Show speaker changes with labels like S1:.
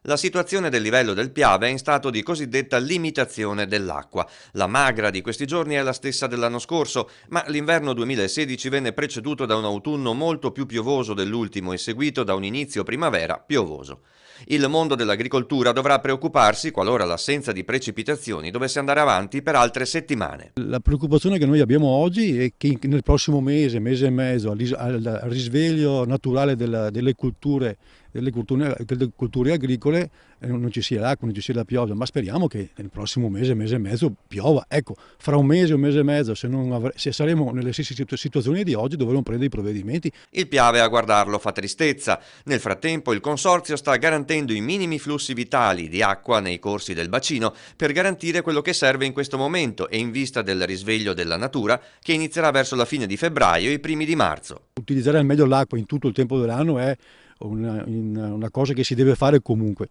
S1: La situazione del livello del Piave è in stato di cosiddetta limitazione dell'acqua. La magra di questi giorni è la stessa dell'anno scorso, ma l'inverno 2016 venne preceduto da un autunno molto più piovoso dell'ultimo e seguito da un inizio primavera piovoso. Il mondo dell'agricoltura dovrà preoccuparsi qualora l'assenza di precipitazioni dovesse andare avanti per altre settimane.
S2: La preoccupazione che noi abbiamo oggi è che nel prossimo mese, mese e mezzo, al risveglio naturale delle culture agricole, non ci sia l'acqua, non ci sia la pioggia, ma speriamo che nel prossimo mese, mese e mezzo piova. Ecco, fra un mese e mezzo, se saremo nelle stesse situazioni di oggi, dovremo prendere i provvedimenti.
S1: Il Piave a guardarlo fa tristezza. Nel frattempo il Consorzio sta garantendo i minimi flussi vitali di acqua nei corsi del bacino per garantire quello che serve in questo momento e in vista del risveglio della natura che inizierà verso la fine di febbraio e i primi di marzo.
S2: Utilizzare al meglio l'acqua in tutto il tempo dell'anno è una cosa che si deve fare comunque.